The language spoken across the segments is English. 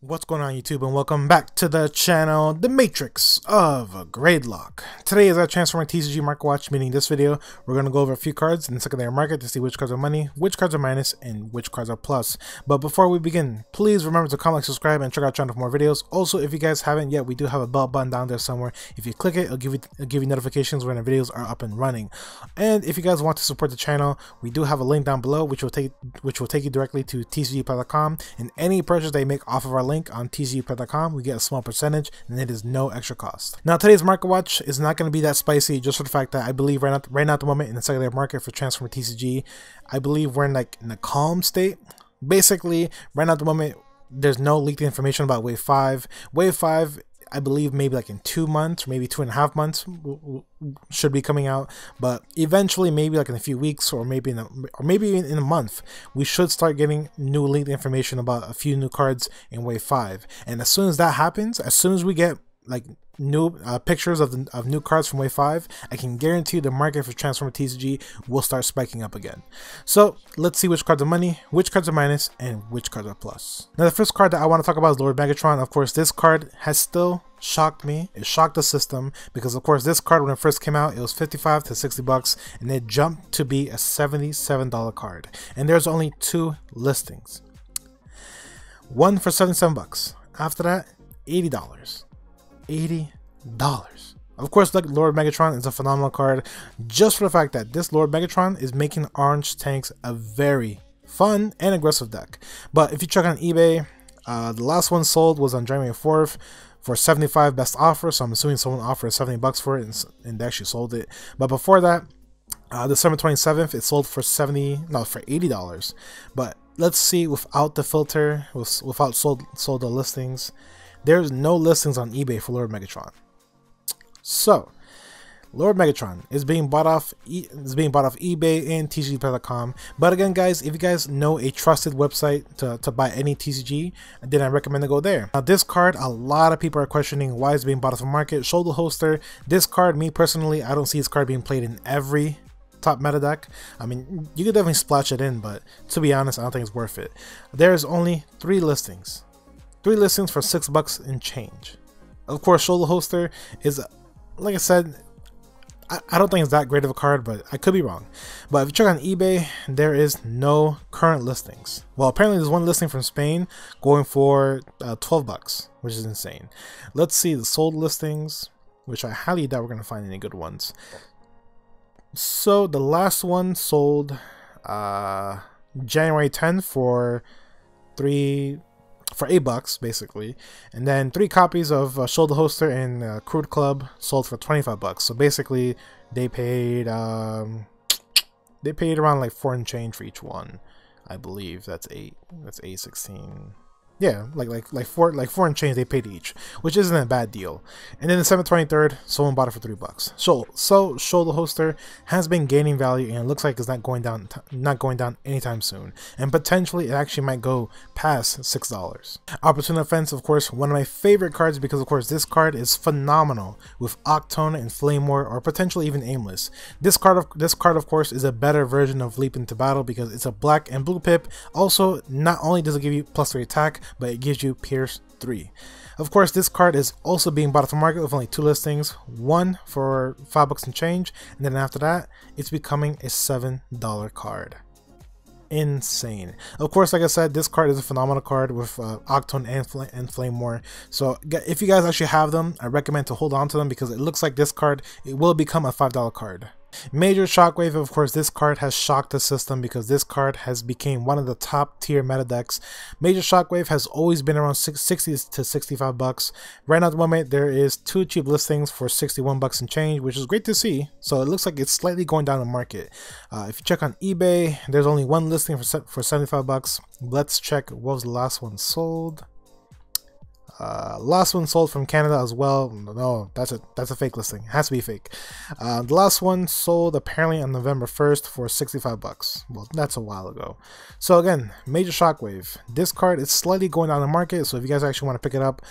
What's going on YouTube, and welcome back to the channel, The Matrix of Gradelock. Today is our Transformers TCG Market Watch, meaning this video we're going to go over a few cards in the secondary market to see which cards are money, which cards are minus, and which cards are plus. But before we begin, please remember to comment, like, subscribe, and check out our channel for more videos. Also, if you guys haven't yet, we do have a bell button down there somewhere. If you click it, it'll give you notifications when the videos are up and running. And if you guys want to support the channel, we do have a link down below which will take you directly to tcgplay.com, and any purchase they make off of our link on tcgplay.com, we get a small percentage, and it is no extra cost. Now, today's market watch is not going to be that spicy, just for the fact that I believe right now at the moment in the secondary market for Transformers TCG, I believe we're in a calm state. Basically, right now at the moment, there's no leaked information about Wave 5. Wave 5, I believe maybe like in 2 months, or maybe 2.5 months should be coming out, but eventually maybe like in a few weeks, or maybe in a month, we should start getting new leaked information about a few new cards in Wave 5. And as soon as that happens, as soon as we get like new pictures of new cards from Wave 5, I can guarantee the market for Transformers TCG will start spiking up again. So let's see which cards are money, which cards are minus, and which cards are plus. Now, the first card that I want to talk about is Lord Megatron. Of course, this card has still shocked me. It shocked the system because, of course, this card when it first came out, it was 55 to 60 bucks, and it jumped to be a $77 card. And there's only 2 listings. One for 77 bucks. After that, $80. $80. Of course, like, Lord Megatron is a phenomenal card just for the fact that this Lord Megatron is making Orange Tanks a very fun and aggressive deck. But if you check on eBay, the last one sold was on January 4th for 75 best offer, so I'm assuming someone offered 70 bucks for it and they actually sold it. But before that, December 27th, it sold for $80. But let's see, without the filter, without sold the listings, there's no listings on eBay for Lord Megatron. So Lord Megatron is being bought off eBay and tcgplay.com. But again, guys, if you guys know a trusted website to buy any TCG, then I recommend to go there. Now, this card, a lot of people are questioning why it's being bought off the market. Shoulder holster. This card, me personally, I don't see this card being played in every top meta deck. I mean, you could definitely splash it in, but to be honest, I don't think it's worth it. There's only 3 listings. 3 listings for $6 and change. Of course, shoulder holster is, like I said, I don't think it's that great of a card, but I could be wrong. But if you check on eBay, there is no current listings. Well, apparently there's one listing from Spain going for $12, which is insane. Let's see the sold listings, which I highly doubt we're going to find any good ones. So the last one sold January 10th for $8 basically, and then 3 copies of Shoulder Holster and Crude Club sold for 25 bucks. So basically they paid around like 4 and change for each one. I believe that's 816. Yeah, like four and change they paid each, which isn't a bad deal. And then December 23rd, someone bought it for $3. So Shoulder Holster has been gaining value, and it looks like it's not going down anytime soon. And potentially it actually might go past $6. Opportune Offense, of course, one of my favorite cards because, of course, this card is phenomenal with Octone and Flame War, or potentially even Aimless. This card, of course, is a better version of Leap into Battle because it's a black and blue pip. Also, not only does it give you +3 attack, but it gives you Pierce 3. Of course, this card is also being bought off the market with only 2 listings, one for $5 and change, and then after that, it's becoming a $7 card. Insane. Of course, like I said, this card is a phenomenal card with Octone and Flame War. So if you guys actually have them, I recommend to hold on to them because it looks like this card, it will become a $5 card. Major Shockwave, of course, this card has shocked the system because this card has become one of the top tier meta decks. Major Shockwave has always been around 60 to 65 bucks. Right now at the moment, there is 2 cheap listings for 61 bucks and change, which is great to see. So it looks like it's slightly going down the market. If you check on eBay, there's only 1 listing for 75 bucks. Let's check what was the last one sold. Last one sold from Canada as well. No, that's a fake listing. It has to be fake. The last one sold apparently on November 1st for 65 bucks. Well, that's a while ago. So again, Major Shockwave. This card is slightly going down the market, so if you guys actually want to pick it up,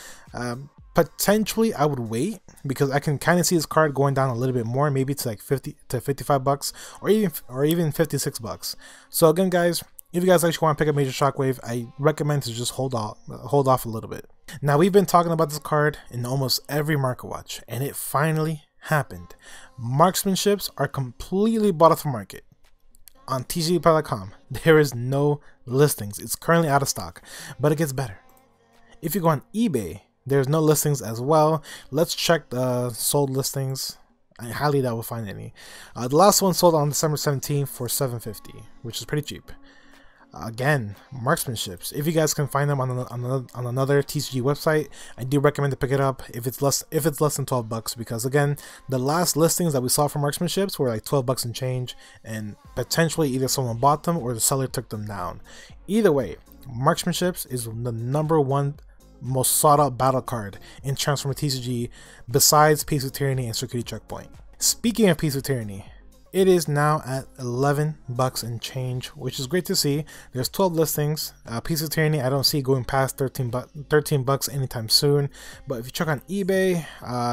potentially I would wait because I can kind of see this card going down a little bit more, maybe to like 50 to 55 bucks or even 56 bucks. So again, guys, If you guys actually want to pick up Major Shockwave, I recommend to just hold off a little bit. Now, we've been talking about this card in almost every market watch, and it finally happened. Marksmanships are completely bought off the market. On TCG.com, there is no listings. It's currently out of stock, but it gets better. If you go on eBay, there's no listings as well. Let's check the sold listings. I highly doubt we'll find any. The last one sold on December 17th for $7.50, which is pretty cheap. Again, Marksmanships. If you guys can find them on another TCG website, I do recommend to pick it up if it's less than 12 bucks, because again, the last listings that we saw for Marksmanships were like 12 bucks and change, and potentially either someone bought them or the seller took them down. Either way, Marksmanships is the #1 most sought out battle card in Transformers TCG besides Piece of Tyranny and Security Checkpoint. Speaking of Piece of Tyranny, it is now at 11 bucks and change, which is great to see. There's 12 listings. Piece of Tyranny, I don't see going past 13 bucks anytime soon. But if you check on eBay,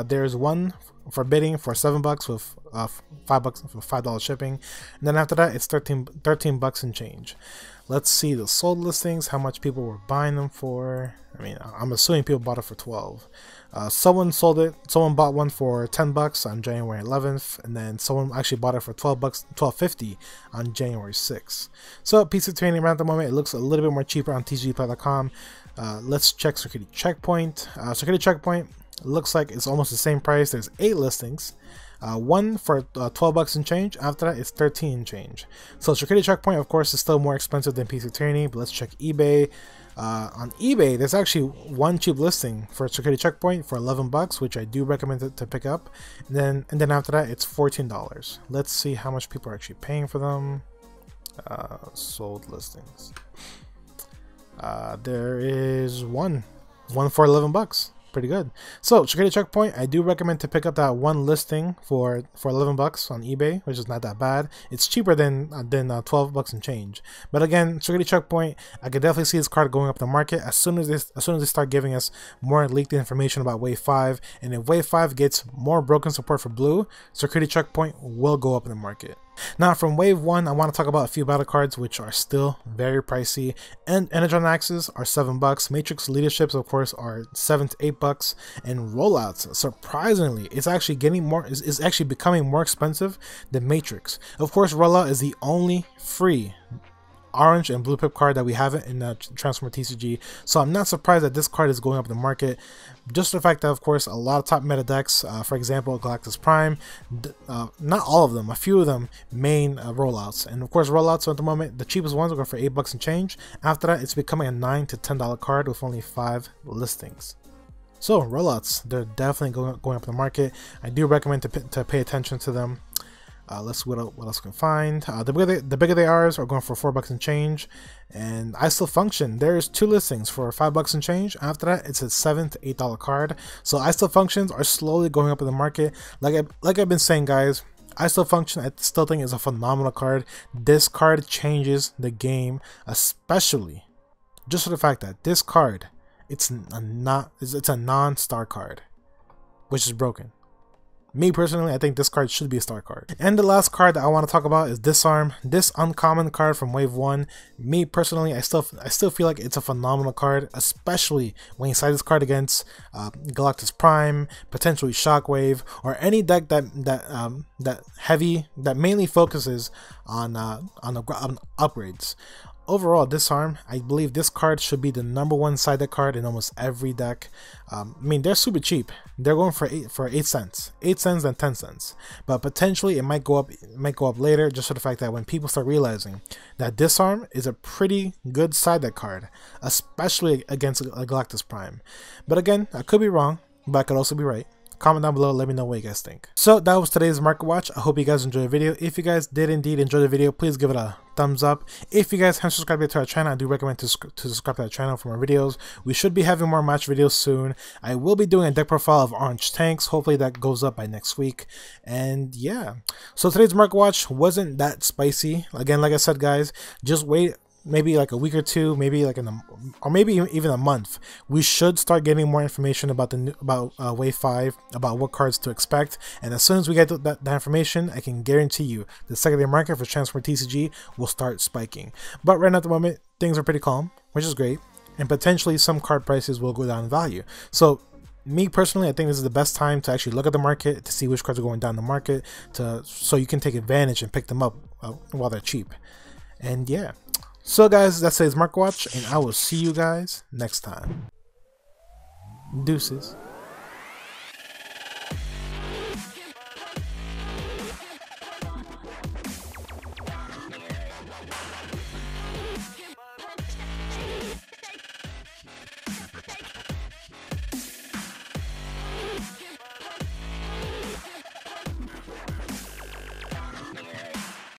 there's one for bidding for 7 bucks with $5 shipping. And then after that, it's 13 bucks and change. Let's see the sold listings, how much people were buying them for. I mean, I'm assuming people bought it for 12. Someone bought one for 10 bucks on January 11th, and then someone actually bought it for 12 bucks, $12.50 on January 6th. So Piece of Tyranny around the moment, it looks a little bit more cheaper on TCG.com. Let's check Security Checkpoint. Security Checkpoint looks like it's almost the same price. There's 8 listings. One for 12 bucks and change. After that, it's 13 and change. So Security Checkpoint, of course, is still more expensive than Piece of Tyranny, but let's check eBay. On eBay, there's actually one cheap listing for Security Checkpoint for 11 bucks, which I do recommend to pick up. And then after that, it's $14. Let's see how much people are actually paying for them. Sold listings. There is one for 11 bucks. Pretty good. So Security Checkpoint, I do recommend to pick up that one listing for 11 bucks on eBay, which is not that bad. It's cheaper than 12 bucks and change. But again, Security Checkpoint, I could definitely see this card going up the market as soon as they start giving us more leaked information about Wave 5. And if Wave 5 gets more broken support for blue, Security Checkpoint will go up in the market. Now, from Wave 1, I want to talk about a few battle cards which are still very pricey. And Energon Axes are 7 bucks. Matrix Leaderships, of course, are 7 to 8 bucks. And Rollouts, surprisingly, it's actually becoming more expensive than Matrix. Of course, Rollout is the only free orange and blue pip card that we haven't in the Transformers TCG, so I'm not surprised that this card is going up in the market. Just the fact that, of course, a lot of top meta decks, for example, Galactus Prime, not all of them, a few of them main rollouts, and of course, rollouts at the moment, the cheapest ones are going for 8 bucks and change. After that, it's becoming a $9 to $10 card with only 5 listings. So rollouts, they're definitely going up in the market. I do recommend to pay attention to them. Let's see what else we can find. The bigger they are going for 4 bucks and change. And I Still Function, there's 2 listings for 5 bucks and change. After that, it's a $7 to $8 card. So I Still Functions are slowly going up in the market. Like I've been saying, guys, I Still Function, I still think is a phenomenal card. This card changes the game, especially just for the fact that this card, it's a non-star card, which is broken. Me personally, I think this card should be a star card. And the last card that I want to talk about is Disarm. This uncommon card from Wave 1. Me personally, I still feel like it's a phenomenal card, especially when you side this card against Galactus Prime, potentially Shockwave, or any deck that mainly focuses on upgrades. Overall, Disarm, I believe this card should be the #1 side deck card in almost every deck. I mean, they're super cheap. They're going for 8 cents, 8 cents and 10 cents. But potentially, it might go up later, just for the fact that when people start realizing that Disarm is a pretty good side deck card, especially against a Galactus Prime. But again, I could be wrong, but I could also be right. Comment down below, let me know what you guys think. So that was today's market watch. I hope you guys enjoyed the video. If you guys did indeed enjoy the video, please give it a thumbs up. If you guys haven't subscribed yet to our channel, I do recommend to subscribe to our channel for more videos. We should be having more match videos soon. I will be doing a deck profile of orange tanks. Hopefully that goes up by next week. And yeah, so today's market watch wasn't that spicy. Again, like I said, guys, just wait maybe like a week or two, maybe like or maybe even a month, we should start getting more information about Wave 5, about what cards to expect. And as soon as we get that information, I can guarantee you the secondary market for Transformers TCG will start spiking. But right now at the moment, things are pretty calm, which is great, and potentially some card prices will go down in value. So me personally, I think this is the best time to actually look at the market to see which cards are going down the market, so you can take advantage and pick them up while they're cheap. And yeah, so guys, that's today's Market Watch, and I will see you guys next time. Deuces.